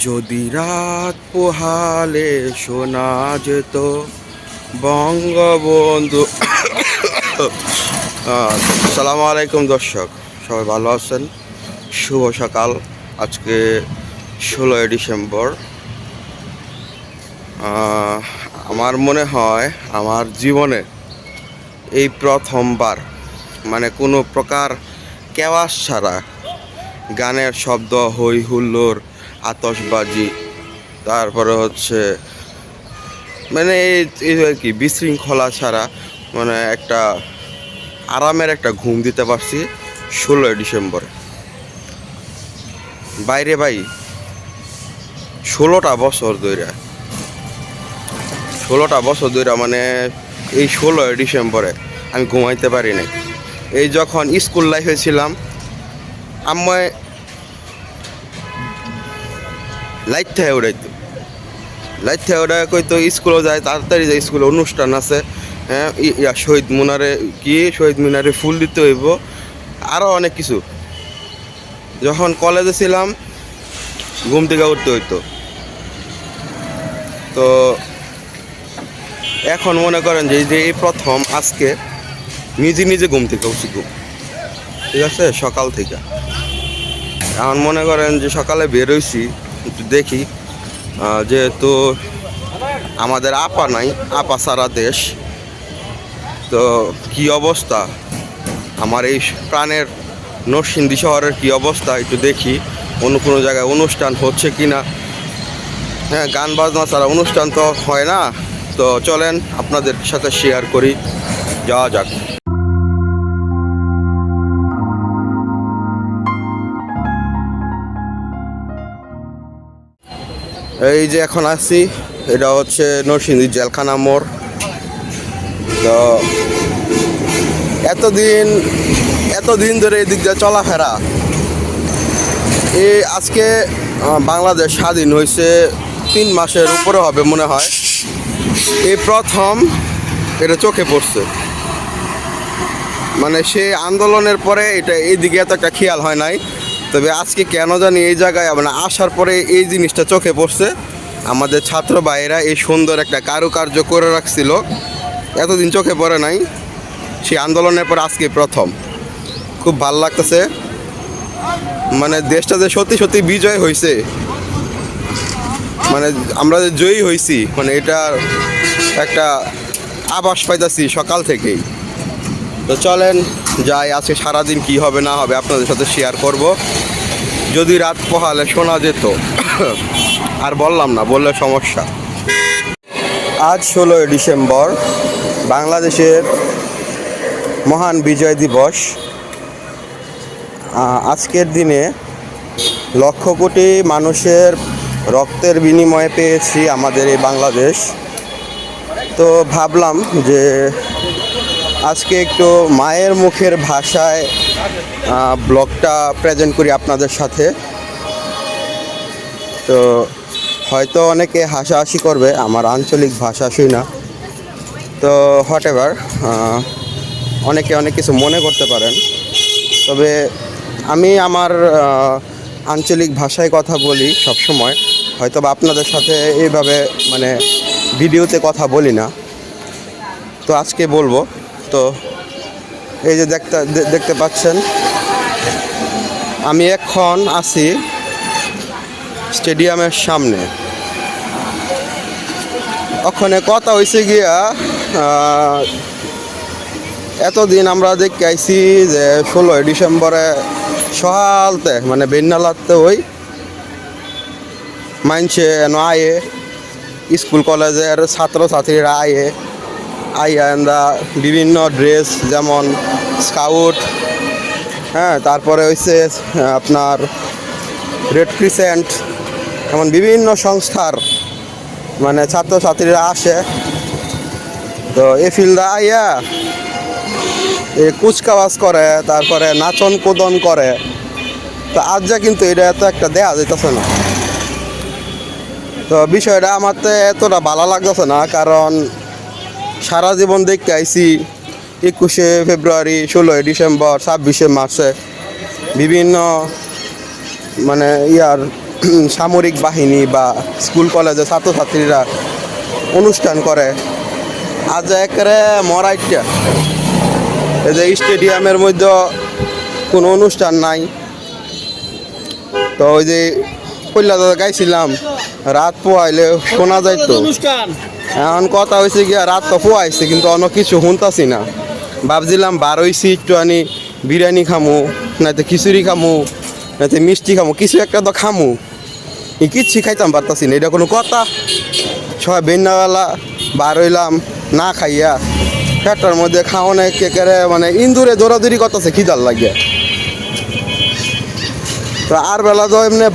যদি রাত পোহালে শোনা যেত বঙ্গবন্ধু। আসসালামু আলাইকুম দর্শক, সবাই ভালো আছেন? শুভ সকাল। আজকে 16ই ডিসেম্বর। আমার মনে হয় আমার জীবনে এই প্রথমবার মানে কোনো প্রকার কেওয়াস ছাড়া গানের শব্দ, হই হুল্লোড়, আতশবাজি, তারপরে হচ্ছে মানে এই আর কি বিশৃঙ্খলা ছাড়া মানে একটা আরামের একটা ঘুম দিতে পারছি 16ই ডিসেম্বরে। বাইরে ভাই 16টা বছর ধরে মানে এই 16ই ডিসেম্বরে আমি ঘুমাইতে পারি নাই। এই যখন স্কুল লাইফে ছিলাম, আম্মায় লাইট থেকে উড়াই কইতো স্কুলে যায়, তাড়াতাড়ি যায়, স্কুলে অনুষ্ঠান আছে, হ্যাঁ শহীদ মিনারে ফুল দিতে হইব, আরও অনেক কিছু। যখন কলেজে ছিলাম ঘুম থেকে উঠতে হইতো। তো এখন মনে করেন যে এই প্রথম আজকে নিজে ঘুম থেকে উঠছি, ঠিক আছে, সকাল থেকে। এখন মনে করেন যে সকালে বেরোইছি, একটু দেখি, যেহেতু আমাদের আপা নাই, আপা সারা দেশ, তো কি অবস্থা আমার এই প্রাণের নরসিংদী শহরের কি অবস্থা একটু দেখি, অন্য কোনো জায়গায় অনুষ্ঠান হচ্ছে কি না। হ্যাঁ, গান বাজনা ছাড়া অনুষ্ঠান তো হয় না। তো চলেন আপনাদের সাথে শেয়ার করি, যাওয়া যাক। এই যে এখন আছি, এটা হচ্ছে নরসিংদী জেলখানা মোড়। তো এতদিন ধরে এই দিক দিয়ে চলাফেরা, এই আজকে বাংলাদেশ স্বাধীন হয়েছে 3 মাসের উপরে হবে মনে হয়। এই প্রথম এটা চোখে পড়ছে, মানে সেই আন্দোলনের পরে এটা এইদিকে এত একটা খেয়াল হয় নাই। তবে আজকে কেন জানি এই জায়গায় মানে আসার পরে এই জিনিসটা চোখে পড়ছে। আমাদের ছাত্র ভাইয়েরা এই সুন্দর একটা কারুকার্য করে রাখছিল, এতদিন চোখে পড়ে নাই। সেই আন্দোলনের পর আজকে প্রথম, খুব ভাল লাগতেছে। মানে দেশটা যে সত্যি বিজয় হয়েছে, মানে আমরা যে জয়ী হয়েছি, মানে এটার একটা আভাস পাইতেছি সকাল থেকেই। তো চলেন যাই, আজকে সারাদিন কি হবে না হবে আপনাদের সাথে শেয়ার করব। যদি রাত পোহালে শোনা যেত, আর বললাম না, বললে সমস্যা। আজ 16ই ডিসেম্বর, বাংলাদেশের মহান বিজয় দিবস। আজকের দিনে লক্ষ কোটি মানুষের রক্তের বিনিময়ে পেয়েছি আমাদের এই বাংলাদেশ। তো ভাবলাম যে আজকে একটু মায়ের মুখের ভাষায় ব্লগটা প্রেজেন্ট করি আপনাদের সাথে। তো হয়তো অনেকে হাসাহাসি করবে আমার আঞ্চলিক ভাষা শুই না, তো হোয়াট এভার, অনেকে অনেক কিছু মনে করতে পারেন। তবে আমি আমার আঞ্চলিক ভাষায় কথা বলি সব সময়, হয়তো বা আপনাদের সাথে এইভাবে মানে ভিডিওতে কথা বলি না, তো আজকে বলবো। তো এই যে দেখতে পাচ্ছেন, আমি এখন আছি স্টেডিয়ামের সামনে। ওখানে কথা হয়েছে গিয়া, এতদিন আমরা দেখতে আইছি যে 16ই ডিসেম্বরে সকালতে মানে বেন্নালাতে ওই মানছে আয়ে, স্কুল কলেজের ছাত্রছাত্রীরা আইয়া বিভিন্ন ড্রেস, যেমন স্কাউট, হ্যাঁ, তারপরে হচ্ছে আপনার রেড ক্রিসেন্ট, এমন বিভিন্ন সংস্থার মানে ছাত্রছাত্রীরা আসে। তো এই ফিল্ডে আইয়া কুচকাওয়াজ করে, তারপরে নাচন কোদন করে। তো আজ যা কিন্তু এটা এত একটা দেয়া যেতেছে না। তো বিষয়টা আমার তো এতটা ভালো লাগতেছে না, কারণ সারা জীবন দেখতে আইছি 21শে ফেব্রুয়ারি, 16ই ডিসেম্বর, 26শে মার্চে বিভিন্ন মানে সামরিক বাহিনী বা স্কুল কলেজে ছাত্রছাত্রীরা অনুষ্ঠান করে, আজ একেবারে মরাইটা এই যে স্টেডিয়ামের মধ্যে কোনো অনুষ্ঠান নাই। তো ওই যে কইলা দাদা গাইছিলাম রাত পোয়াইলে শোনা যাইতো, এখন কথা হয়েছে গিয়া রাত তো পোয়াইছে কিন্তু অন্য কিছু শুনতাছি না। ভাবছিলাম বার হইছি একটু আনি বিরিয়ানি খামু, নাইতে খিচুড়ি খামু, নাইতে মিষ্টি খামু, কিছু একটা তো খামু, কিচ্ছু খাইতাম পারতাছি না। এটা কোনো কথা? সবাই বেন্নাওয়ালা বার হইলাম না খাইয়া, পেটটার মধ্যে খাওয়ানো কেকেরে মানে ইন্দুরে দৌড়াদৌড়ি করতেছে খিদার লাগিয়া। তো আর বেলা তো এমনি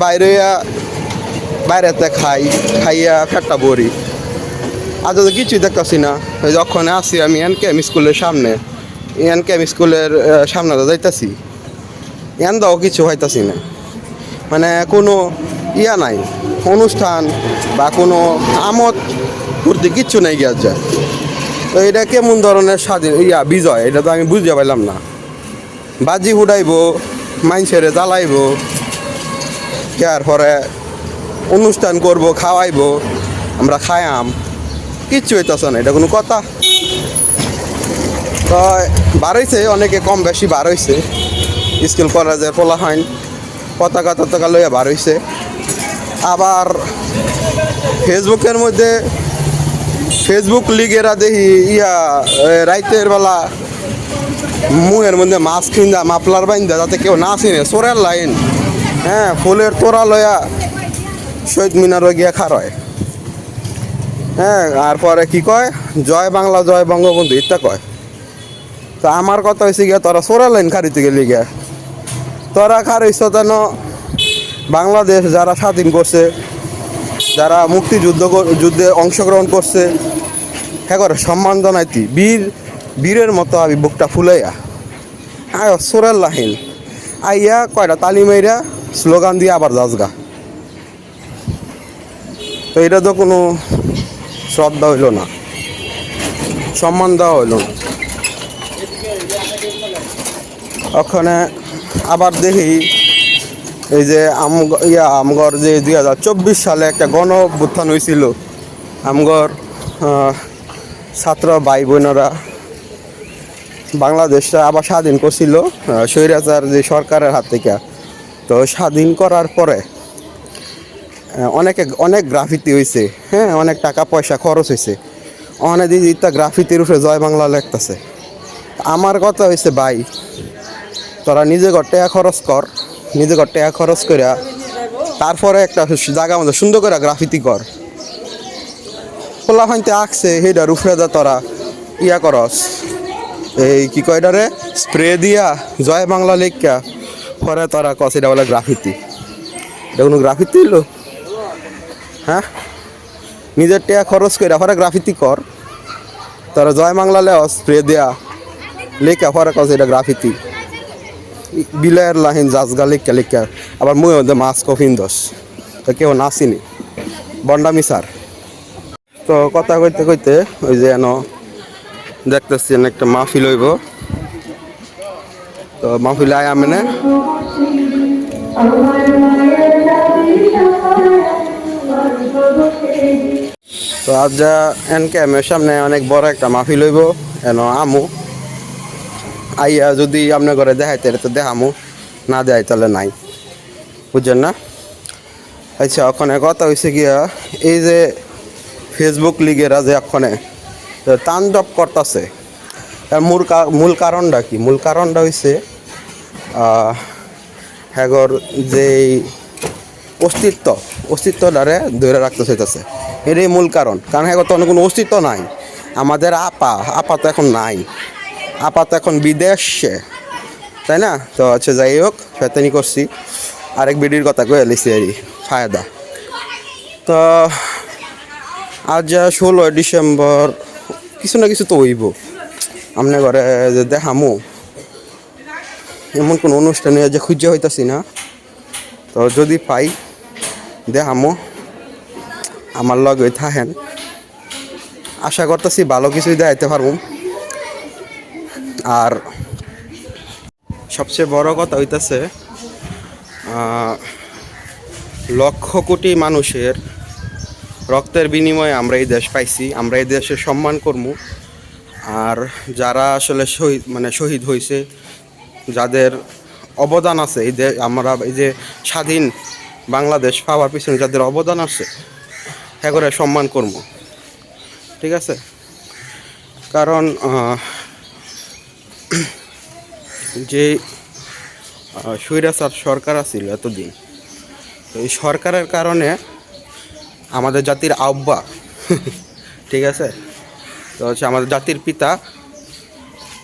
বাইরেতে খাইয়া পেটটা ভরি। আজ তো কিছুই দেখতেছি না। যখন আসি আমি এনকেএম স্কুলের সামনে, এনকেএম স্কুলের সামনে তো যাইতাছি, দাও কিছু হইতাছি না, মানে কোনো ইয়া নাই, অনুষ্ঠান বা কোনো আমোদ ফুর্তি কিচ্ছু নাই গিয়া যায়। তো এটা কেমন ধরনের স্বাধীন বিজয়, এটা তো আমি বুঝতে পারলাম না। বাজি উড়াইবো, মাইনসেরে জ্বালাইবো, পরে অনুষ্ঠান করব, খাওয়াইবো, আমরা খায়াম, কিচ্ছু হইতেছে না। এটা কোনো কথা? তো বার হইছে অনেকে, কম বেশি বার হইছে, স্কুল কলেজের পোলাহাইন পতাকা লইয়া বার হইছে। আবার ফেসবুকের মধ্যে ফেসবুক লিগেরা দেখি রাইতের বেলা মুহের মধ্যে মাছ কিন্দা মাপলার বাইন্দা যাতে কেউ না চিনে, চোরের লাইন, হ্যাঁ, ফুলের তোরা লইয়া শহীদ মিনারও গিয়া খার হয়, হ্যাঁ। আর পরে কি কয়, জয় বাংলা জয় বঙ্গবন্ধু ইত্যা কয়। তো আমার কথা হয়েছে গিয়া, তোরা চোরের লাইন খারিতে গেলি গিয়া, তোরা খার হইছ তেন বাংলাদেশ যারা স্বাধীন করছে, যারা যুদ্ধে অংশগ্রহণ করছে, হ্যাঁ করে সম্মান জানাইতি বীরের মতো আমি বুকটা ফুলাইয়া আয় সোরের লাহিন আইয়া কয়টা তালি মাইরা স্লোগান দিয়ে আবার যাসগা। তো এটা তো কোনো শ্রদ্ধা হইল না, সম্মান দেওয়া হইল না। ওখানে আবার দেখি এই যে আমগর যে 2024 সালে একটা গণ অভ্যুত্থান হয়েছিল, আমগর ছাত্র ভাই বোনেরা বাংলাদেশটা আবার স্বাধীন করছিল স্বৈরাচার যে সরকারের হাত থেকে। তো স্বাধীন করার পরে অনেক গ্রাফিতি হয়েছে, হ্যাঁ, অনেক টাকা পয়সা খরচ হয়েছে, অনেক দিদি গ্রাফিতির উপরে জয় বাংলা লেখতেছে। আমার কথা হয়েছে, ভাই তোরা নিজে টাকা খরচ কর, নিজে টাকা খরচ করিয়া তারপরে একটা জায়গা মধ্যে সুন্দর করে গ্রাফিতি কর। খোলা ফাইতে আঁকছে সেইটার উপরে যা তোরা করস, এই কি কয় এটারে স্প্রে দিয়া জয় বাংলা লেখা পরে তোরা কস এটা বলে গ্রাফিতি। এটা কোনো গ্রাফিতি হইলো? হ্যাঁ, নিজের টাকা খরচ করে পরে গ্রাফিতি কর, তোরা জয় বাংলা লে স্প্রে দিয়া লেখা পরে কস এটা গ্রাফিতি। বিলায়ের লাহিন জাজগা লেখা আবার মুই মাছ কফিন দোষ, তো কেউ নাচিনি বন্ডামি স্যার। তো কথা কইতে কইতে ওই যে দেখতেছি একটা মাহফিল হইব, তো মাহফিল আয় মানে তো আজ যা এনকেএমের সামনে অনেক বড় একটা মাহফিল হইব, আমু আইয়া যদি আপনার ঘরে দেখাই তাহলে তো দেখামু, না দেখাই তাহলে নাই, বুঝছেন না? আচ্ছা, ওখানে কথা হয়েছে গিয়া এই যে ফেসবুক লিগেরা যে ওখানে তাণ্ডব করতেছে, মূল কারণটা কি? মূল কারণটা হয়েছে হ্যাগর যে অস্তিত্বটারে ধরে রাখতে চাইতেছে, এটাই মূল কারণ। কারণ হ্যাগর তো অন্য কোনো অস্তিত্ব নাই। আমাদের আপা তো এখন নাই, আপা তো এখন বিদেশে, তাই না? তো আচ্ছা, যাই হোক, শয়তানি করছি, আরেক ভিডিওর কথা কয়ে লিখছি আর ফায়দা। তো আজ 16 ডিসেম্বর কিছু না কিছু তো হইব, আপনার ঘরে যে দেখামু এমন কোনো অনুষ্ঠানে যে খুঁজে হইতাছি না। তো যদি পাই দেখামু, আমার লগে থাকেন, আশা করতেছি ভালো কিছুই দেখাইতে পারবো। আর সবচেয়ে বড় কথা হইতাছে লক্ষ কোটি মানুষের রক্তের বিনিময়ে আমরা এই দেশ পাইছি, আমরা এই দেশের সম্মান করবো। আর যারা আসলে শহীদ হয়েছে, যাদের অবদান আছে এই আমরা এই যে স্বাধীন বাংলাদেশ পাওয়ার পিছনে যাদের অবদান আছে হ্যাঁ করে সম্মান করবো, ঠিক আছে? কারণ যে স্বৈরাচার সরকার আছিল এতদিন, এই সরকারের কারণে আমাদের জাতির আব্বা ঠিক আছে, তো হচ্ছে আমাদের জাতির পিতা,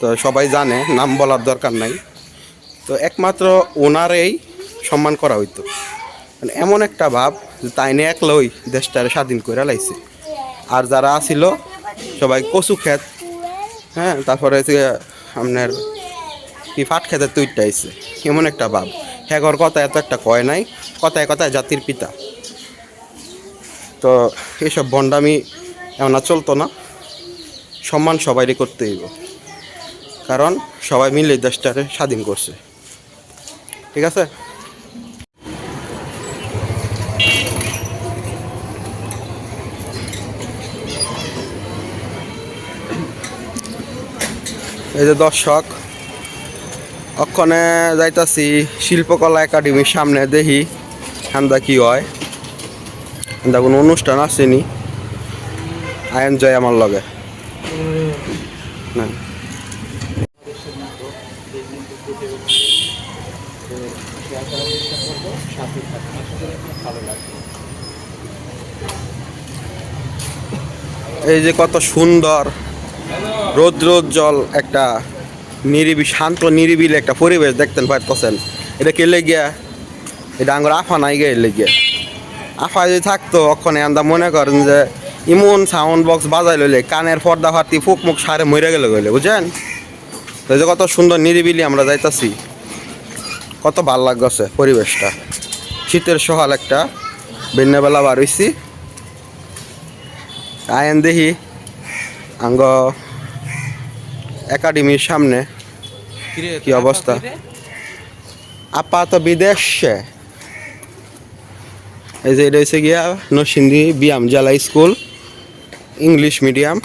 তো সবাই জানে, নাম বলার দরকার নাই। তো একমাত্র ওনারেই সম্মান করা হইতো। মানে এমন একটা ভাব যে তাই নিয়ে একলাই দেশটারে স্বাধীন করে লাইছে। আর যারা আসিল সবাই কচু ক্ষেত, হ্যাঁ, তারপরে আপনার কি ফাট খেতে তৈরটা আইছে, এমন একটা ভাব। হ্যাগর কথা এত একটা কয় নাই, কথায় কথায় জাতির পিতা। তো এইসব ভণ্ডামি এমন চলতো না, সম্মান সবাইরই করতে হইব, কারণ সবাই মিলে দেশটারে স্বাধীন করছে, ঠিক আছে? এই যে দর্শক, অক্ষণে যাইতাছি শিল্পকলা একাডেমির সামনে, দেখি হান্দা কি হয়। হান্দা কোনো অনুষ্ঠান আসেনি, আইন জয় আমার লগে না। এই যে কত সুন্দর রৌদ্রোজ্জ্বল একটা শান্ত নিরিবিলি একটা পরিবেশ দেখতেন পারতেছেন। এটা কে লেগিয়া, এটা আঙ্গুর আফা নাই গে লেগিয়া। আফা যদি থাকতো ওখানে আমরা মনে করেন যে ইমন সাউন্ড বক্স বাজাই লইলে কানের পর্দা ফাটি ফুক মুখ সারে মরে গেলে গেলে, বুঝছেন? তো যে কত সুন্দর নিরিবিলি আমরা যাইতাছি, কত ভাল লাগছে পরিবেশটা। শীতের সকাল একটা বেলা বার হইছি, আয়েন দেখি আঙ্গ একাডেমির সামনে কি অবস্থা। আপাতত বিদেশে এই যে এটা হচ্ছে গিয়া নরসিংদী বিয়াম জেলা স্কুল, ইংলিশ মিডিয়াম।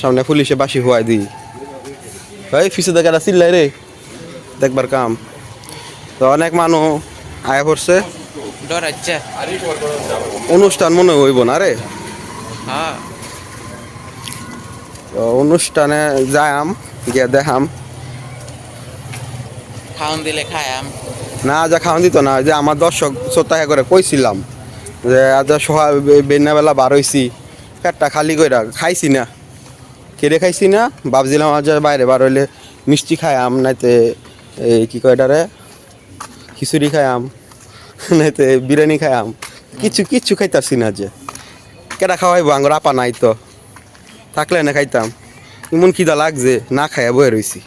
সামনে পুলিশে বাসি হুয়াই দিই, ভাই ফিসে দেখা চিল্লাই রে দেখবার কাম। তো অনেক মানুষ আয়া পড়ছে, অনুষ্ঠান মনে হইব না রে। তো অনুষ্ঠানে যায়াম, গিয়ে দেখাম। খাওয়ান দিলে খায়াম না, যা খাওয়ান দিত না, যে আমার দর্শক শ্রোতা করে কইছিলাম যে আজ সকাল বেলা বার হইছি, পেটটা খালি কইরা খাইছি না, কেড়ে খাইছি না, ভাবছিলাম আজ বাইরে বার হইলে মিষ্টি খায়াম, নাইতে এই কি কয় এটারে খিচুড়ি খায়াম, নাইতে বিরিয়ানি খায়াম, কিচ্ছু খাইতাছি না। যে কেটা খাওয়াইবো, আঙ্গুর আপা নাই, তো থাকলে না খাইতাম। এমন খিদা লাগছে, না খাইয়া বয়ে রইছি।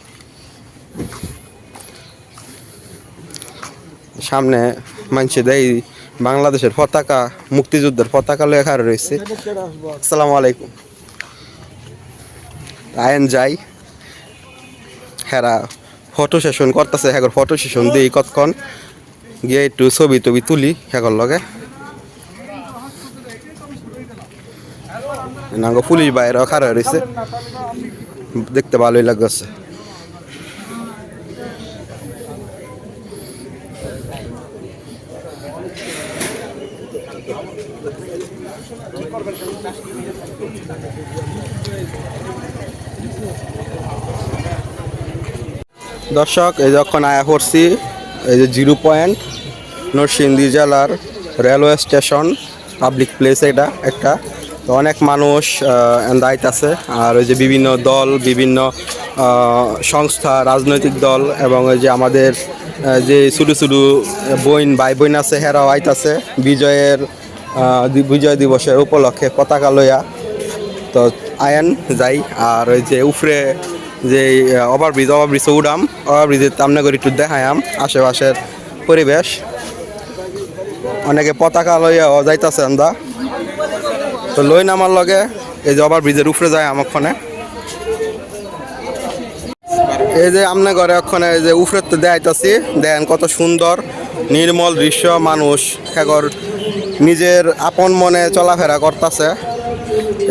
সামনে মানছে দেয় বাংলাদেশের পতাকা, মুক্তিযুদ্ধের পতাকা লেখা রয়েছে। আসসালামু আলাইকুম। আইন যাই, হেরা ফটো সেশন করতেছে, হ্যাঁ ফটো সেশন দিই কতক্ষণ, গিয়ে একটু ছবি টবি তুলি হ্যাঁ লগে। নাঙ্গ পুলিশ বাইরেও খাড়া রয়েছে, দেখতে ভালোই লাগছে। দর্শক, এই যখন আয়া পড়ছি, এই যে 0 পয়েন্ট নরসিংদী জেলার রেলওয়ে স্টেশন, পাবলিক প্লেস এটা একটা। তো অনেক মানুষ দায়িত্ব আর ওই যে বিভিন্ন দল, বিভিন্ন সংস্থা, রাজনৈতিক দল, এবং ওই যে আমাদের যে ছোটো ছোটো ভাই বোন আছে হেরাও আইতাছে বিজয় দিবসের উপলক্ষে পতাকা লইয়া। তো আয়েন যাই, আর ওই যে উফরে যে ওভারব্রিজ উডাম, ওভারব্রিজের সামনে করে একটু দেখায়াম আশেপাশের পরিবেশ। অনেকে পতাকা লইয়া যাইতাছে আমরা, তো লই নামার লগে এই যে ওভারব্রিজের উপরে যায় আমক্ষণে। এই যে আমনে ঘরে ওখানে এই যে উপরে তো দেখাইতাছি, দেখেন কত সুন্দর নির্মল দৃশ্য, মানুষ এখন নিজের আপন মনে চলাফেরা করতেছে।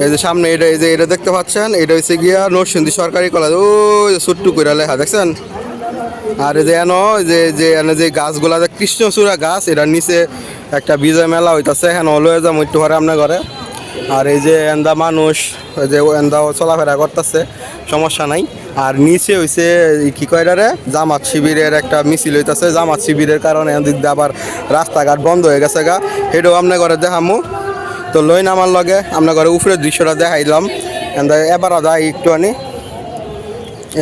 এই যে সামনে এটা, এই যে এটা দেখতে পাচ্ছেন, এটা হচ্ছে গিয়া নরসিংদী সরকারি কলেজ, ওই ছোট্টু করে লেখা দেখছেন। আর এই যে এনে যে গাছগুলা, যে কৃষ্ণচূড়া গাছ, এটার নিচে একটা বিজয় মেলা হইতাছে, হ্যাঁ লয়ে যাবো একটু ঘরে আপনার ঘরে। আর এই যে এন্দা মানুষ, এই যে এন্দাও চলাফেরা করতেছে, সমস্যা নাই। আর নিচে হইছে কি কয় এটারে, জামাত শিবিরের একটা মিছিল হইতাছে। জামাত শিবিরের কারণে এদিক দিয়ে আবার রাস্তাঘাট বন্ধ হয়ে গেছে গা, সেটাও আপনার ঘরে দেখামু। তো লইন আমার লগে আপনার ঘরে উপরের দৃশ্যটা দেখাইলাম। এন্দা এবার আদা একটু আনি,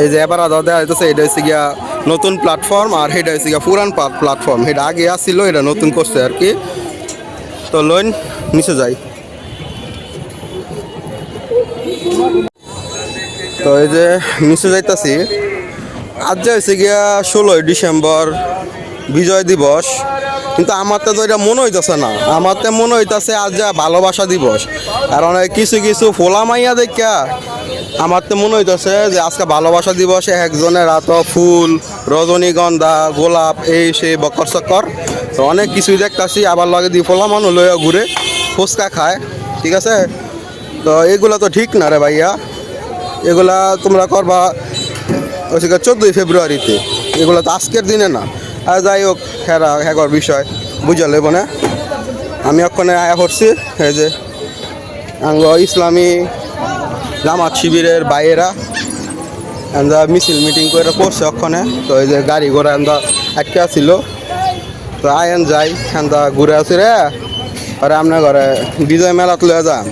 এই যে এবার আদা দেখা যাইতেছে, এটা হচ্ছে গিয়া নতুন প্ল্যাটফর্ম, আর সেটা হচ্ছে গিয়া পুরান প্ল্যাটফর্ম। সেটা আগে আসছিল, এটা নতুন করছে আর কি। তো লইন নিচে যাই। তো এই যে নিচে যাইতাছি। আজ যে হয়েছে গিয়া 16ই ডিসেম্বর বিজয় দিবস, কিন্তু আমার তো এটা মনে হইতেছে না। আমার তো মনে হইতেছে আজ যা ভালোবাসা দিবস, কারণ কিছু কিছু ফোলা মাইয়া দেখা আমার তো মনে হইতেছে যে আজকে ভালোবাসা দিবসে একজনের এত ফুল, রজনীগন্ধা, গোলাপ, এই সেই বকর চক্কর, তো অনেক কিছুই দেখতেছি। আবার লগে দিয়ে ফোলা মানুষ লইয়া ঘুরে ফুচকা খায়, ঠিক আছে। তো এগুলা তো ঠিক না রে ভাইয়া, এগুলা তোমরা করবা হচ্ছে 14ই ফেব্রুয়ারিতে, এগুলো তো আজকের দিনে না। আর যাই হোক, হ্যাগর বিষয় বুঝা লেব না। আমি ওখানে আয়া করছি, এই যে আঙ্গ ইসলামী জামাত শিবিরের বাইরেরা আমরা মিছিল মিটিং করে করছে ওখানে। তো এই যে গাড়ি ঘোড়া আমরা আটকে আসছিল, তো আয়েন যাই এন্দা ঘুরে আসি রে। আর আপনার ঘরে বিজয় মেলাত লয়ে যান,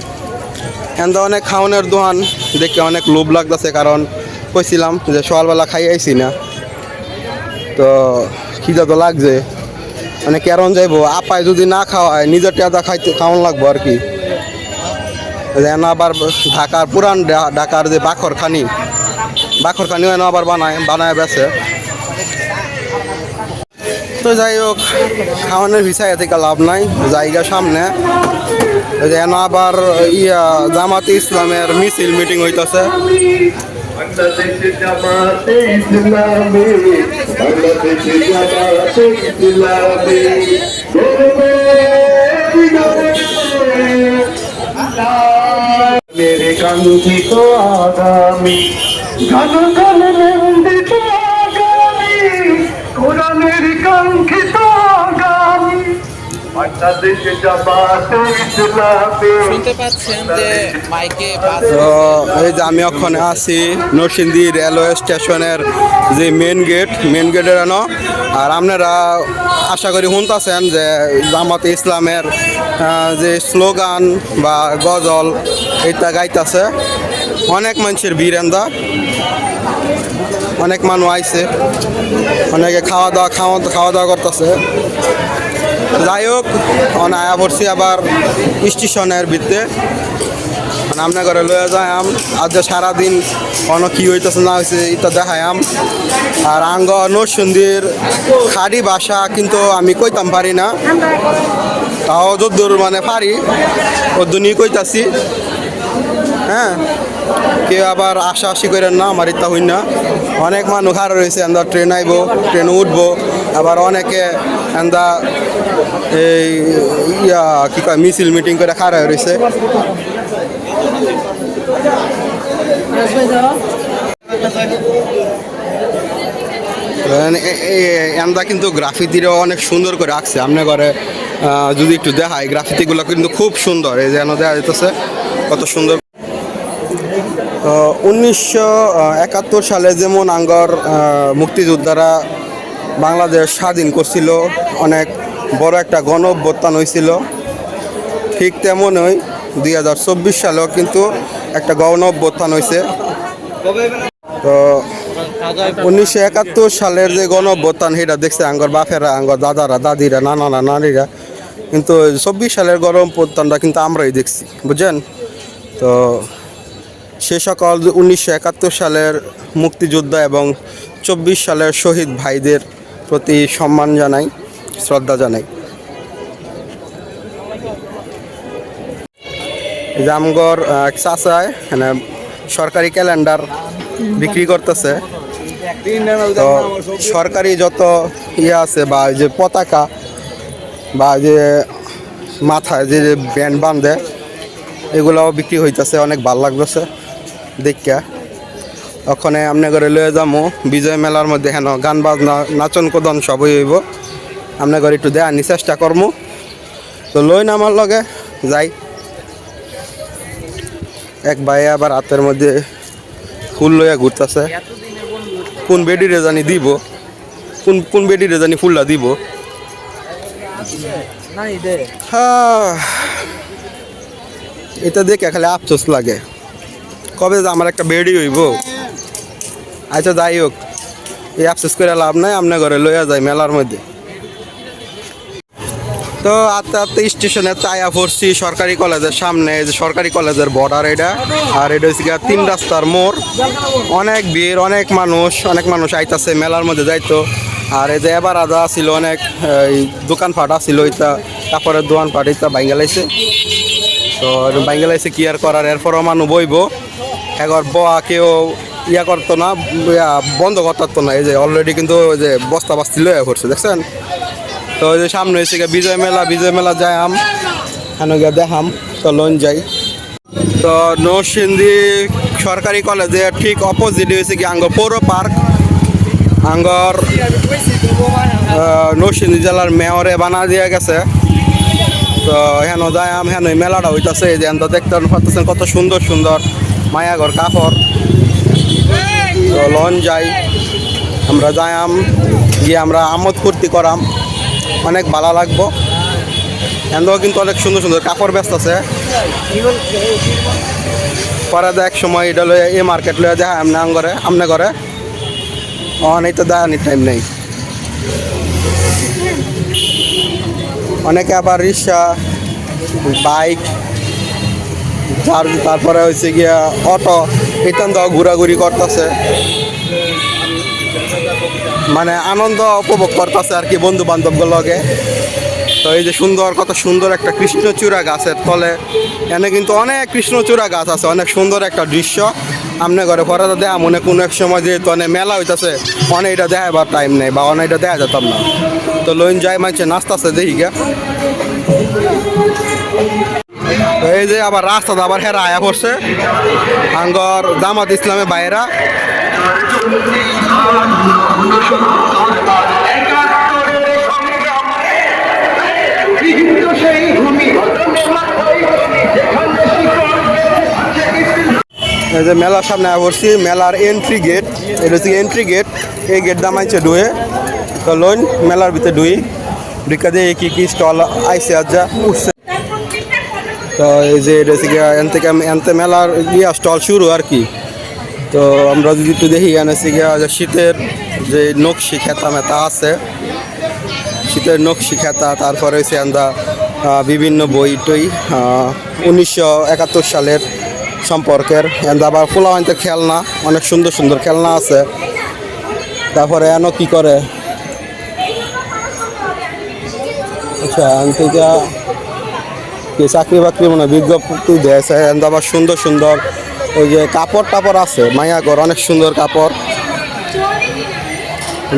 এন্দা অনেক খাওয়ানোর দোকান দেখে অনেক লোভ লাগতেছে, কারণ কইছিলাম যে সকালবেলা খাই আইছি না, তো খিদা তো লাগছে। মানে কেরন যাইবো, আপায় যদি না খাওয়ায় নিজের টেদা খাওয়ান লাগবো আর কি। আবার ঢাকার পুরান ঢাকার যে বাখরখানি এনে আবার বানায় বেছে। তো যাই হোক, খাওয়ানোর হিসাবে থেকে লাভ নাই, জায়গা সামনে যেন আবার জামাতে ইসলামের মিছিল মিটিং হইতেছে। मेरे कांक्षित आगामी घन घन नंदित आगामी কোরআনের কাঙ্ক্ষিত আগামী বাংলাদেশে জামাতে ইসলামী। শুনতে পাচ্ছেন যে মাইকে তো এই যে আমি ওখানে আছি নরসিংদী রেলওয়ে স্টেশনের যে মেন গেটের এনো। আর আপনারা আশা করি শুনতেছেন যে জামাতে ইসলামের যে স্লোগান বা গজল এটা গাইতেছে। অনেক মানুষের ভিড়, এন্দা অনেক মানুষ আইছে, অনেকে খাওয়া দাওয়া করতেছে। যাই হোক, আয়া পড়ছি আবার স্টেশনের ভিতরে, মানে আপনার ঘরে লয়ে যায় আজ যে সারাদিন অনেক কী হইতেছে না হয়েছে এটা দেখায়াম। আর আঙ্গ নরসিংদীর খাড়ি ভাষা কিন্তু আমি কইতাম পারি না, তাও যদ্দূর মানে পারি ওদ্দুর নিয়ে কইতাছি। হ্যাঁ, কেউ আবার আশি করেন না, আমার ইত্যা হই না। অনেক মানুষ খাড়া রয়েছে, আমরা ট্রেন আইব, ট্রেনে উঠবো। আবার অনেকে এন্দা এই কি কয় মিছিল মিটিং করে খাড়া রয়েছে। এন্দা কিন্তু গ্রাফিতিরও অনেক সুন্দর করে আঁকছে। আপনার ঘরে যদি একটু দেখায়, গ্রাফিতিগুলো কিন্তু খুব সুন্দর। এই যেন দেখা যেতেছে কত সুন্দর। 1971 সালে যেমন আঙ্গর মুক্তিযোদ্ধারা বাংলাদেশ স্বাধীন করছিল, অনেক বড় একটা গণ অভ্যুত্থান হয়েছিল, ঠিক তেমনই 2024 সালেও কিন্তু একটা গণ অভ্যুত্থান হয়েছে। তো 1971 সালের যে গণ অভ্যুত্থান সেটা দেখছে আঙ্গর বাপেরা, আঙ্গর দাদারা, দাদিরা, নানারা, নারীরা, কিন্তু 24 সালের গণ অভ্যুত্থানটা কিন্তু আমরাই দেখছি, বুঝছেন। তো সে সকল 1971 সালের মুক্তিযোদ্ধা এবং 24 সালের শহীদ ভাইদের প্রতি সম্মান জানাই, শ্রদ্ধা জানাই। জামগড় চাচায় মানে সরকারি ক্যালেন্ডার বিক্রি করতেছে। তো সরকারি যত ইয়ে আছে বা যে পতাকা বা যে মাথায় যে ব্যান্ড বাঁধে এগুলাও বিক্রি হইতেছে, অনেক ভাল লাগতেছে দেখা। ওখানে আপনি করে লয়ে যাবো বিজয় মেলার মধ্যে, হেন গান বাজনা নাচন কোদন সবই হইব। আপনার ঘরে একটু দেওয়ার চেষ্টা করবো, তো লই না আমার লগে যাই। এক ভাই আবার হাতের মধ্যে ফুল লইয়া ঘুরতেছে, কোন বেডিরে জানি দিব, কোন বেডিরে জানি ফুলটা দিব। হ্যাঁ, এটা দেখে খালি আফসোস লাগে, কবে যে আমার একটা বেডি হইব। আচ্ছা যাই হোক, এই আফসোস করে লাভ নাই, আপনার ঘরে লইয়া যায় মেলার মধ্যে। তো আস্তে আস্তে স্টেশনে চায়া পড়ছি সরকারি কলেজের সামনে, যে সরকারি কলেজের বর্ডার এটা। আর এটা হচ্ছে গিয়া 3 রাস্তার মোড়, অনেক ভিড়, অনেক মানুষ আইতাছে মেলার মধ্যে যাইতো। আর এই যে এবার আদা ছিল অনেক এই দোকানপাট ছিল, ওইটা কাপড়ের দোকানপাট এটা বাইঙ্গালাইছে। তো বাইঙ্গালাইছে কি আর করার, এরপরও মানুষ বইব এগর বয়া কেউ ইয়া করতো না, বন্ধ করতো না। এই যে অলরেডি কিন্তু ওই যে বস্তা বাস্তি লইয়া পড়ছে, দেখছেন। তো ওই যে সামনে হয়েছে গিয়ে বিজয় মেলা যাইম, হেন গিয়া দেখাম, তো লোন যাই। তো নরসিংদী সরকারি কলেজে ঠিক অপোজিট হয়েছে কি আঙ্গর পৌর পার্ক, আঙ্গর নরসিংদী জেলার মেয়রে বানা দিয়ে গেছে। তো হেন যাইম, হেন মেলাটা হইতাছে, যে দেখতে পাচ্ছেন কত সুন্দর সুন্দর মায়াঘর কাপড়। তো লোন যাই, আমরা যাইম গিয়ে আমরা আমোদ ফুর্তি করাম, অনেক ভালো লাগবো। এন্ডও কিন্তু অনেক সুন্দর সুন্দর কাপড় ব্যস্ত আছে। পরে এক সময় এটা লয়ে এই মার্কেট লয়ে দেখা আমনে করে অনেক তো দেখানির টাইম নেই। অনেকে আবার রিক্সা, বাইক, তারপরে হয়েছে গিয়া অটো এখান তো ঘোরাঘুরি করতেছে, মানে আনন্দ উপভোগ করতেছে আর কি বন্ধু বান্ধবগুলোর লগে। তো এই যে কত সুন্দর একটা কৃষ্ণচূড়া গাছের তলে, এখানে কিন্তু অনেক কৃষ্ণচূড়া গাছ আছে, অনেক সুন্দর একটা দৃশ্য। আমনে ঘরে পরে দেখা মনে কোনো এক সময় যেহেতু অনেক মেলা হইতেছে, অনেক এটা দেখাবার টাইম নেই বা অনেক এটা দেখা যেতাম না। তো লোন যাই মানছে নাচতেছে দেখি গা। এই যে আবার রাস্তাতে আবার হেরা আয়া পড়ছে আঙ্গর জামাত ইসলামের বাইরা। এই যে মেলার সামনে পড়ছি, মেলার এন্ট্রি গেট, এটা হচ্ছে এন্ট্রি গেট। এই গেট দাম আইছে ডুয়ে, তো লোন মেলার ভিতরে ডুই ঢুকা দিয়ে কি স্টল আইসে আজ যা উঠছে। তো এই যে এটা হচ্ছে এন থেকে এনতে মেলার গিয়া স্টল শুরু আর কি। তো আমরা যদি একটু দেখি এনে গিয়া শীতের যে নকশি খেতা মেতা আছে, শীতের নকশি খেতা, তারপরে হচ্ছে আমরা বিভিন্ন বই টই 1971 সালের সম্পর্কের, আবার ফুলাওয়াইতে খেলনা, অনেক সুন্দর সুন্দর খেলনা আছে। তারপরে এনো কি করে, আচ্ছা থেকে কি চাকরি বাকরি মানে বিজ্ঞপ্তি দিয়েছে। আবার সুন্দর সুন্দর ওই যে কাপড় টাপড় আছে, মায়াগর অনেক সুন্দর কাপড়।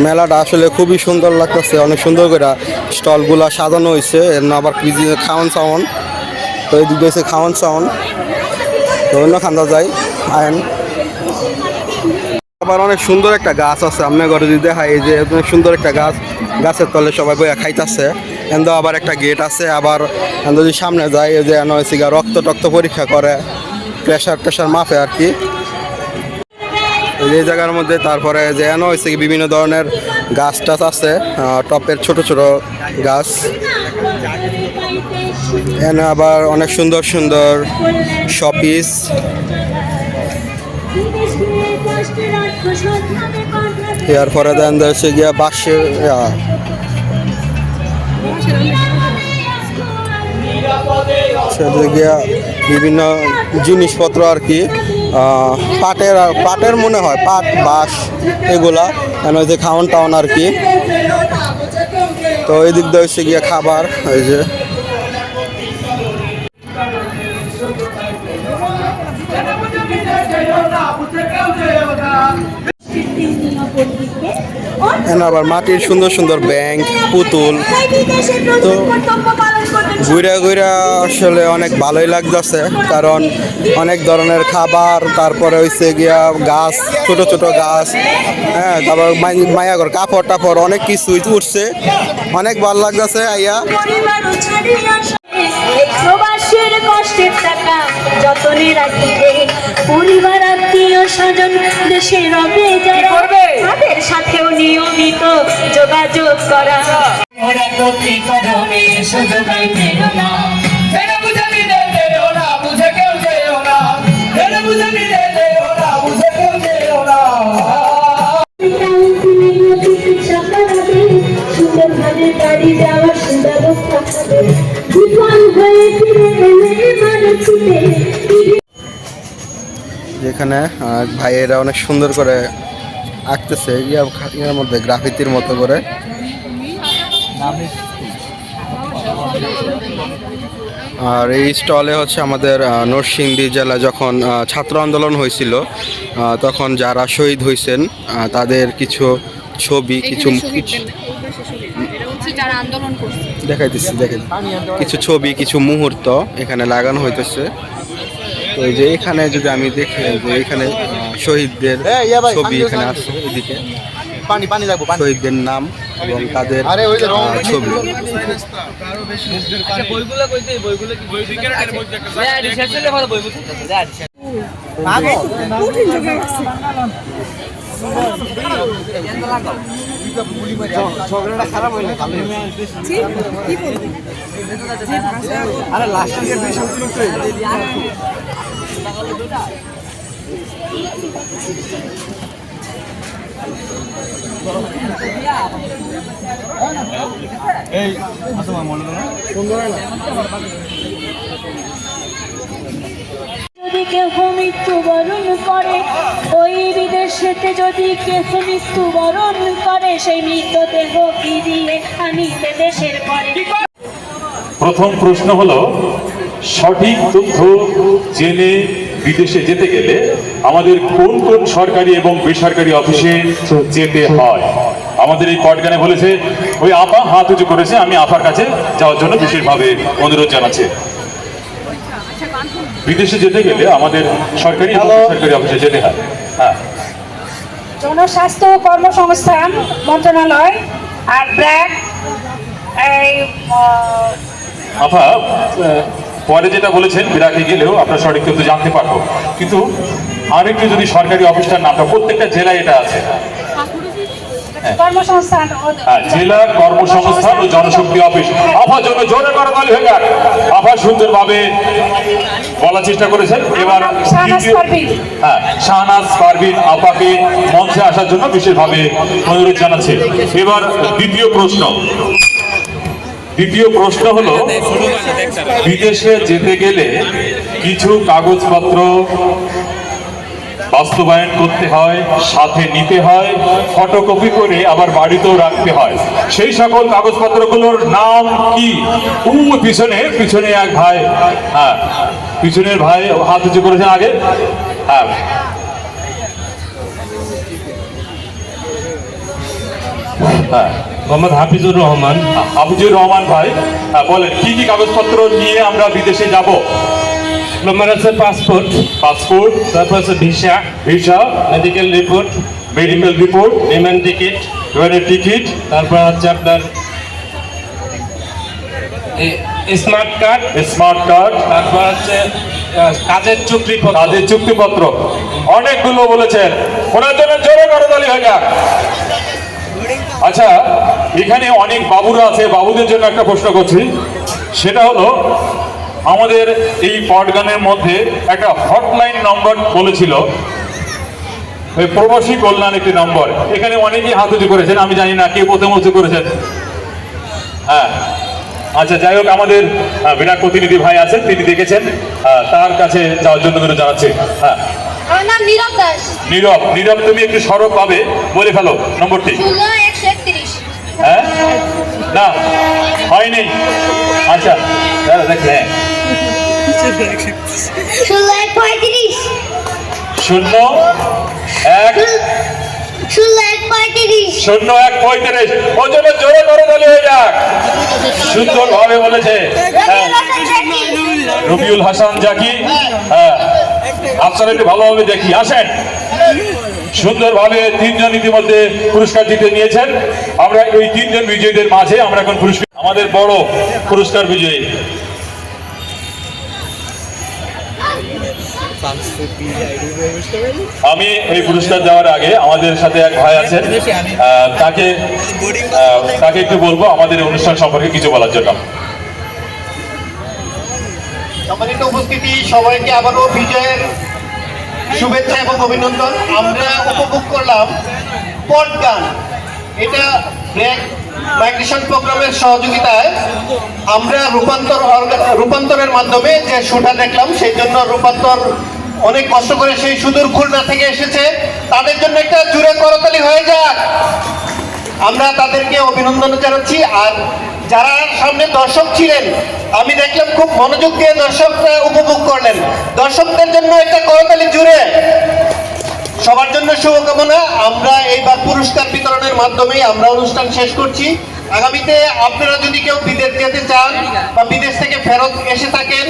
মেলাটা আসলে খুবই সুন্দর লাগতেছে, অনেক সুন্দর করে স্টলগুলা সাজানো হয়েছে। এর আবার খাওয়ান সাউন্ড, তো এই দিকে হয়েছে খাওয়ান সাউন্ড। তো অন্য খান্দা যাই আইন। আবার অনেক সুন্দর একটা গাছ আছে, আপনার ঘরে যদি দেখাই, এই যে অনেক সুন্দর একটা গাছ, গাছের তলে সবাই বইয়া খাইতেছে। এন্দা আবার একটা গেট আছে। আবার যদি সামনে যায়, এই যে এনে হয়েছে রক্ত টক্ত পরীক্ষা করে, প্রেশার মাপে আর কি এই জায়গার মধ্যে। তারপরে যে এনে হয়েছে বিভিন্ন ধরনের গাছ টাছ আছে, টপের ছোট ছোট গাছ। এনে আবার অনেক সুন্দর সুন্দর শপিস। এরপরে দেন হচ্ছে গিয়া বাঁশের গিয়া বিভিন্ন জিনিসপত্র আর কি, পাটের মনে হয়, পাট বাঁশ এগুলা যে খাওয়ান টাউন আর কি। তো এই দিক দিয়ে হচ্ছে গিয়া খাবার, এই যে এখানে আবার মাটির সুন্দর সুন্দর ব্যাংক, পুতুল। তো ঘুরা ঘুরা আসলে অনেক ভালোই লাগতেছে, কারণ অনেক ধরনের খাবার, তারপরে হইছে গিয়া গাছ, ছোট ছোট গাছ, হ্যাঁ, তারপর মায়াগর কাপড় টাপড় অনেক কিছু উঠছে, অনেক ভালো লাগতেছে আইয়া। প্রবাসের কষ্টের টাকা যতনে রাখিবে, পরিবার আত্মীয় স্বজন দেশে রবে যারা, তাদের সাথেও নিয়মিত যোগাযোগ করা। ওরা প্রতি কদমে শুধু গাইতে না, সুন্দরভাবে বাড়ি যাওয়ার সুব্যবস্থা হবে, বিফল হয়ে ফিরে এলে মানুষকে। যেখানে ভাইয়েরা অনেক সুন্দর করে আঁকতেছে ইয়ার মধ্যে গ্রাফিতির মতো করে। আর এই স্টলে হচ্ছে আমাদের নরসিংদী জেলা যখন ছাত্র আন্দোলন হয়েছিল, তখন যারা শহীদ হয়েছেন তাদের কিছু ছবি, কিছু দেখাইতেছি, দেখেন কিছু ছবি, কিছু মুহূর্ত এখানে লাগানো হইতেছে। তো এই যে এখানে যদি আমি দেখি যে এখানে শহীদদের ছবি এখানে আছে, এদিকে শহীদদের নাম এবং তাদের ছবি। যদি কেহ মৃত্যুবরণ করে, ওই বিদেশেতে যদি কেহ মৃত্যুবরণ করে, সেই মৃতদেহ ফিরিয়ে আনিতে দেশের পরে। প্রথম প্রশ্ন হলো, সঠিক তথ্য জেনে বিদেশে যেতে গেলে আমাদের কোন কোন সরকারি এবং বেসরকারি অফিসে যেতে হয়? আমাদের এই পটগানে বলেছে, ওই আপা হাত উঁচু করেছে, আমি আপার কাছে যাওয়ার জন্য বিশেষভাবে অনুরোধ জানাচ্ছি। বিদেশে যেতে গেলে আমাদের সরকারি এবং বেসরকারি অফিসে যেতে হয়। হ্যাঁ, জনস্বাস্থ্য ও কর্মসংস্থান মন্ত্রণালয় আর ব্র্যাক। আপা পরে যেটা বলেছেন বিরাকে গেলেও আমরা সঠিক তথ্য জানতে পারবো, কিন্তু আরেকটু যদি সরকারি অফিসটার নামটা, প্রত্যেকটা জেলায় এটা আছে, কর্মসংস্থান জেলা কর্মসংস্থান ও জনশক্তি অফিস। আফার জন্য জোরে করে তালি হয়ে যাক। আফা সুন্দরভাবে বলার চেষ্টা করেছেন। এবার শাহনাজ পারভিন আপাকে মঞ্চে আসার জন্য বিশেষভাবে অনুরোধ জানাচ্ছে। এবার দ্বিতীয় প্রশ্ন হলো, বিদেশে যেতে গেলে কিছু কাগজপত্র বাস্তবায়ন করতে হয়, সাথে নিতে হয়, ফটোকপি করে আবার বাড়িতেও রাখতে হয়। সেই সকল কাগজপত্রগুলোর নাম কি? পিছনে এক ভাই, হ্যাঁ, পিছনের ভাই হাত উঁচু করেছেন আগে। হ্যাঁ, হ্যাঁ, মোহাম্মদ হাফিজুর রহমান ভাই, বলেন কি কি কাগজপত্র নিয়ে আমরা বিদেশে যাব? নম্বর আছে পাসপোর্ট, তারপর আছে ভিসা, মেডিকেল রিপোর্ট, বিমান টিকিট, তারপর হচ্ছে আপনার স্মার্ট কার্ড, তারপর হচ্ছে কাজের চুক্তিপত্র। অনেকগুলো বলেছেন, ওনার জন্য জোরে করে তালি হয়ে যাক। আচ্ছা, এখানে অনেক বাবুরা আছে, বাবুদের জন্য একটা প্রশ্ন করছি, সেটা হলো, আমাদের এই পটগানের মধ্যে একটা হটলাইন নম্বর বলেছিল, ওই প্রবাসী কল্যাণ একটি নম্বর। এখানে অনেকেই হাত উঁচু করেছেন, আমি জানি না কে প্রথম উঁচু করেছেন। হ্যাঁ, আচ্ছা, যাই হোক, আমাদের বিরাট প্রতিনিধি ভাই আছেন, তিনি দেখেছেন, তার কাছে যাওয়ার জন্য জানাচ্ছি। হ্যাঁ, আমার নাম নীরব দাস। নীরব, তুমি একটু সড়ক পাবে, বলে ফেলো নম্বরটি। 16131। হ্যাঁ, না হয়নি। আচ্ছা, দেখে 16135। 01 01:35 ওর জন্য জোরে করতালি হয়ে যাক। সুন্দর ভাবে বলেছে রবিউল হাসান জাকি। হ্যাঁ, আপনারা একটু ভালোভাবে দেখি, আসেন। সুন্দরভাবে তিনজন ইতিমধ্যে পুরস্কার জিতে নিয়েছেন। আমরা এই তিনজন বিজয়ীদের মাঝে আমরা এখন পুরস্কার, আমাদের বড় পুরস্কার বিজয়ী আমি এই পুরস্কার দেওয়ার আগে আমাদের সাথে এক ভাই আছেন, তাকে একটু বলবো আমাদের অনুষ্ঠান সম্পর্কে কিছু বলার জন্য। সম্মানিত উপস্থিতি, সবাইকে আবারও বিজয়ের শুভেচ্ছা এবং অভিনন্দন। আমরা উপভোগ করলাম পট গান। এটা ব্রেক মাইগ্রেশন প্রোগ্রামের সহযোগিতায় আমরা রূপান্তরের মাধ্যমে যে শুটা দেখলাম, সেই জন্য রূপান্তর অনেক কষ্ট করে সেই সুদূর খুলনা থেকে এসেছে। তাদের জন্য একটা জোরে করতালি হয়ে যাক। আমরা তাদেরকে অভিনন্দন জানাচ্ছি। আর যারা সামনে দর্শক ছিলেন, আমি দেখলাম খুব মনোযোগ দিয়ে দর্শকরা উপভোগ করলেন। দর্শকদের জন্য একটা করতালি জুড়ে। সবার জন্য শুভকামনা। আমরা এইবার পুরস্কার বিতরণের মাধ্যমে আমরা অনুষ্ঠান শেষ করছি। আগামীতে আপনারা যদি কেউ বিদেশ যেতে চান বা বিদেশ থেকে ফেরত এসে থাকেন,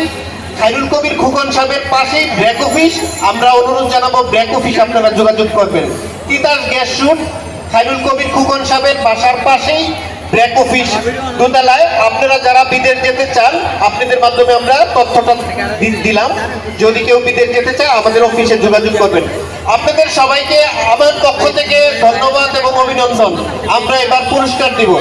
খায়রুল কবির খোকন সাহেবের পাশেই ব্র্যাক অফিস। আমরা অনুরোধ জানাবো ব্র্যাক অফিস আপনারা যোগাযোগ করবেন। তিতাস গ্যাস শুট, খায়রুল কবির খোকন সাহেবের বাসার পাশেই ব্র্যাক অফিস দোতলায়। আপনারা যারা বিদেশ যেতে চান, আপনাদের মাধ্যমে আমরা তথ্যটা দিলাম। যদি কেউ বিদেশ যেতে চায় আমাদের অফিসে যোগাযোগ করবেন। আপনাদের সবাইকে আমার পক্ষ থেকে ধন্যবাদ এবং অভিনন্দন। আমরা এবার পুরস্কার দিব।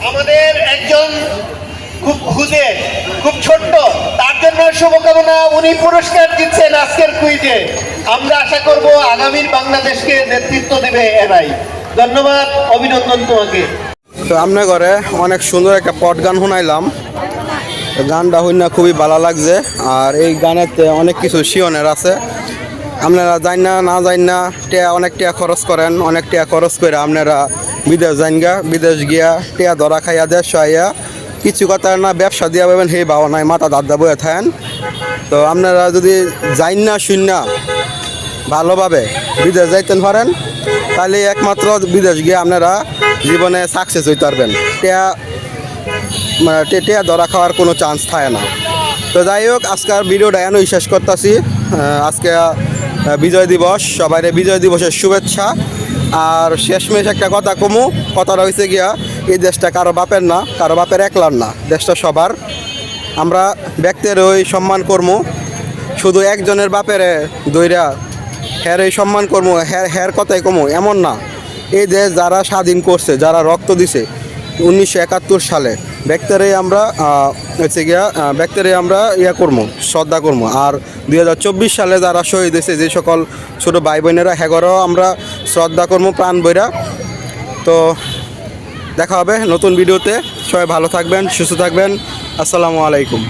আমাদের একজন খুব খুদে, খুব ছোট্ট, তার জন্য শুভকামনা। উনি পুরস্কার দিচ্ছেন আজকের কুইজে। আমরা আশা করব আগামীর বাংলাদেশকে নেতৃত্ব দেবে এরাই। ধন্যবাদ, অভিনন্দন তোমাকে। তো আপনার ঘরে অনেক সুন্দর একটা পট গান শুনাইলাম। গানটা হইনা খুবই ভালো লাগছে। আর এই গানেতে অনেক কিছু শিওনের আছে। আপনারা যাই না যাই না অনেক টিয়া খরচ করেন, অনেক টিয়া খরচ করে আপনারা বিদেশ যাইন গা। বিদেশ গিয়া টিয়া ধরা খাইয়া দেশ আইয়া কিছু কথা না ব্যবসা দিয়া পাবেন, সেই ভাবা নাই মাথা দাদা বয়ে থাকেন। তো আপনারা যদি যাইন না শূন্য ভালোভাবে বিদেশ যাইতেন পারেন, তাহলে একমাত্র বিদেশ গিয়ে আপনারা জীবনে সাকসেস হইতে পারবেন। টিয়া ধরা খাওয়ার কোনো চান্স থাকে না। তো যাই হোক, আজকের ভিডিওটা এনই শেষ করতেছি। আজকে বিজয় দিবস, সবাই বিজয় দিবসের শুভেচ্ছা। আর শেষমেশ একটা কথা কমু, কথাটা হয়েছে গিয়া এই দেশটা কারো বাপের না, কারো বাপের একলার না, দেশটা সবার। আমরা ব্যক্তির ওই সম্মান করবো, শুধু একজনের বাপের দইরা হ্যার এই সম্মান করবো, হ্যার কথাই কমু এমন না। এই দেশ যারা স্বাধীন করছে, যারা রক্ত দিছে 1971 সালে, ব্যক্তিরাই আমরা হচ্ছে গিয়া ব্যক্তিরাই আমরা করবো, শ্রদ্ধা করবো। আর 2024 সালে যারা শহীদ হয়েছে, যে সকল ছোটো ভাই বোনেরা, হ্যাগরও আমরা শ্রদ্ধা করবো প্রাণ বইরা। তো দেখা হবে নতুন ভিডিওতে। সবাই ভালো থাকবেন, সুস্থ থাকবেন। আসসালামু আলাইকুম।